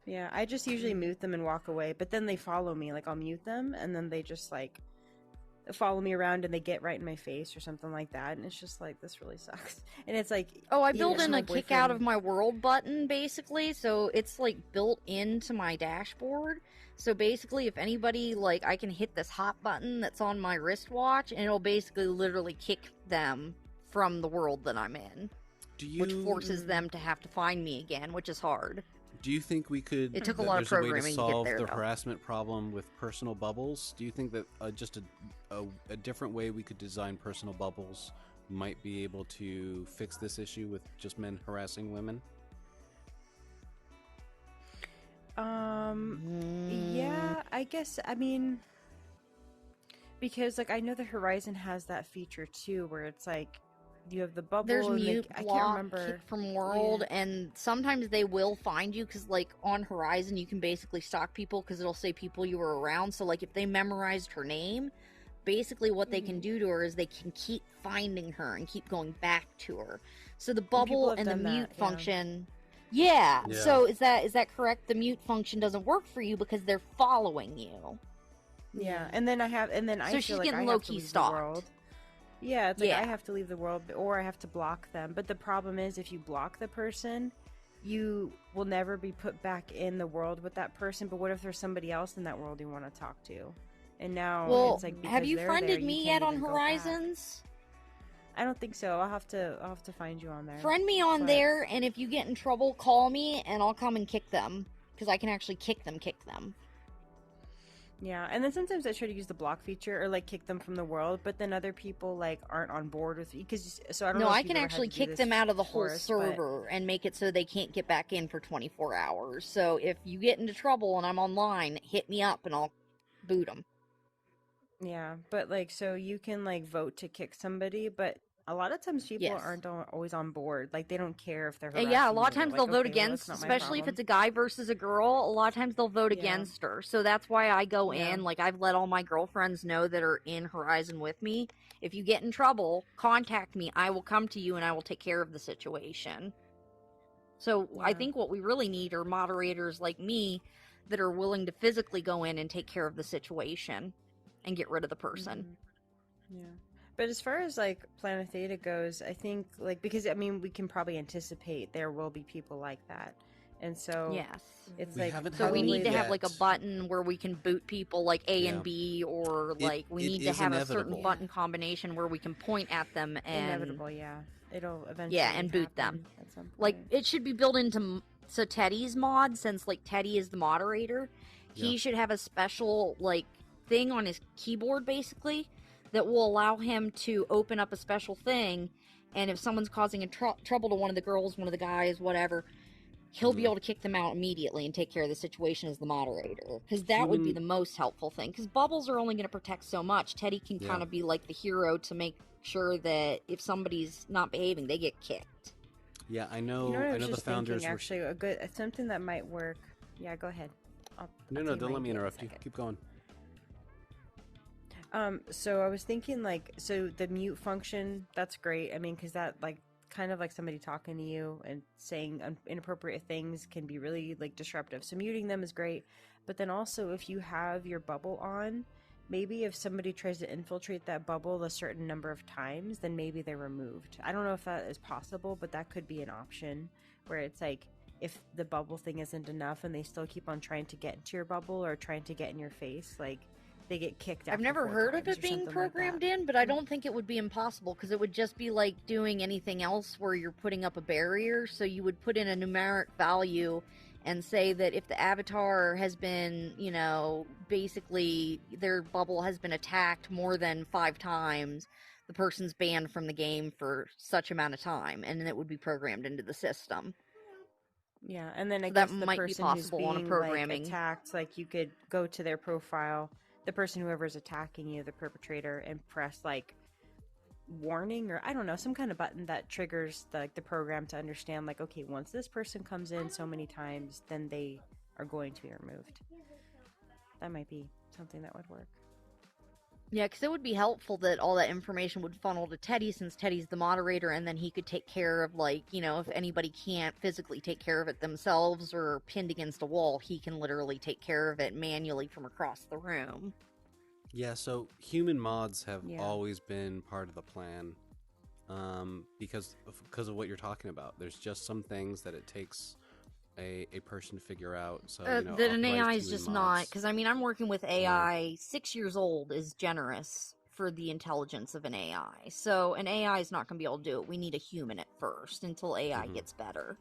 Yeah, I just usually mute them and walk away, but then they follow me. Like I'll mute them and then they just like follow me around and they get right in my face or something like that, and it's just like this really sucks. And it's like Oh, I even built in my a kick out of boyfriend. my world button, basically, so it's, like, built into my dashboard. So basically, if anybody, like, I can hit this hot button that's on my wristwatch, and it'll basically literally kick them from the world that I'm in. Which forces them to have to find me again, which is hard. Do you think we could? It took a lot of there's a way to programming to get solve there, the though. harassment problem with personal bubbles. Do you think that just a different way we could design personal bubbles might be able to fix this issue with just men harassing women? Yeah, I guess. I mean, because like I know the Horizon has that feature too, where it's like you have the bubble. There's and mute, I can't block, remember. kick from world, and sometimes they will find you, because, like, on Horizon, you can basically stalk people, because it'll say people you were around, so, like, if they memorized her name, basically what they can do to her is they can keep finding her and keep going back to her. So the bubble and the mute function... Yeah. So is that correct? The mute function doesn't work for you because they're following you. Yeah, and then I so feel she's like getting I have to low-key leave the stalked. world. Yeah, it's like I have to leave the world, or I have to block them. But the problem is, if you block the person, you will never be put back in the world with that person. But what if there's somebody else in that world you want to talk to? And now it's like, have you friended there, me yet on Horizons? I don't think so. I'll have to find you on there. Friend me on there, and if you get in trouble, call me, and I'll come and kick them, because I can actually kick them. Yeah, and then sometimes I try to use the block feature or like kick them from the world, but then other people like aren't on board with because so I don't know. No, if I can actually kick them out of the whole server and make it so they can't get back in for 24 hours. So if you get into trouble and I'm online, hit me up and I'll boot them. Yeah, but like so you can like vote to kick somebody, but a lot of times people aren't always on board. Like they don't care if they're harassing yeah, a lot of you. times Like, they'll vote okay, against, well, especially if it's a guy versus a girl. A lot of times they'll vote against her. So that's why I go in. Like I've let all my girlfriends know that are in Horizon with me. If you get in trouble, contact me. I will come to you and I will take care of the situation. So I think what we really need are moderators like me that are willing to physically go in and take care of the situation and get rid of the person. Mm-hmm. Yeah. But as far as like Planet Theta goes, I think like because I mean we can probably anticipate there will be people like that. And so it's so we need to have like a button where we can boot people like A and B, or like we need to have a certain button combination where we can point at them and it'll eventually and boot them. Like it should be built into Teddy's mod, since like Teddy is the moderator. He should have a special like thing on his keyboard basically that will allow him to open up a special thing, and if someone's causing a trouble to one of the girls, one of the guys, whatever, he'll be able to kick them out immediately and take care of the situation as the moderator, because that would be the most helpful thing, because bubbles are only going to protect so much. Teddy can kind of be like the hero to make sure that if somebody's not behaving, they get kicked. Yeah, I know. You know what I know the founders thinking, actually something that might work. Yeah, go ahead. No, don't let me interrupt you. Keep going. So I was thinking like, so the mute function, that's great. I mean, because that like kind of like somebody talking to you and saying inappropriate things can be really like disruptive. So muting them is great. But then also if you have your bubble on, maybe if somebody tries to infiltrate that bubble a certain number of times, then maybe they're removed. I don't know if that is possible, but that could be an option where it's like, if the bubble thing isn't enough and they still keep on trying to get into your bubble or trying to get in your face, like they get kicked out. I've never heard of it being programmed in, but I don't think it would be impossible, because it would just be like doing anything else where you're putting up a barrier. So you would put in a numeric value and say that if the avatar has been, you know, basically their bubble has been attacked more than 5 times, the person's banned from the game for such amount of time, and then it would be programmed into the system. Yeah, and then I guess that the might person be possible who's being, on a programming like, attacked, like you could go to their profile, the person whoever's attacking you, the perpetrator, and press like warning, or I don't know, some kind of button that triggers the program to understand like, okay, once this person comes in so many times, then they are going to be removed. That might be something that would work. Yeah, because it would be helpful that all that information would funnel to Teddy, since Teddy's the moderator, and then he could take care of, like, you know, if anybody can't physically take care of it themselves or pinned against a wall, he can literally take care of it manually from across the room. Yeah, so human mods have always been part of the plan, because of what you're talking about. There's just some things that it takes a person to figure out. So that an AI is just not, because I mean, I'm working with AI. 6 years old is generous for the intelligence of an AI. So an AI is not going to be able to do it. We need a human at first until AI gets better.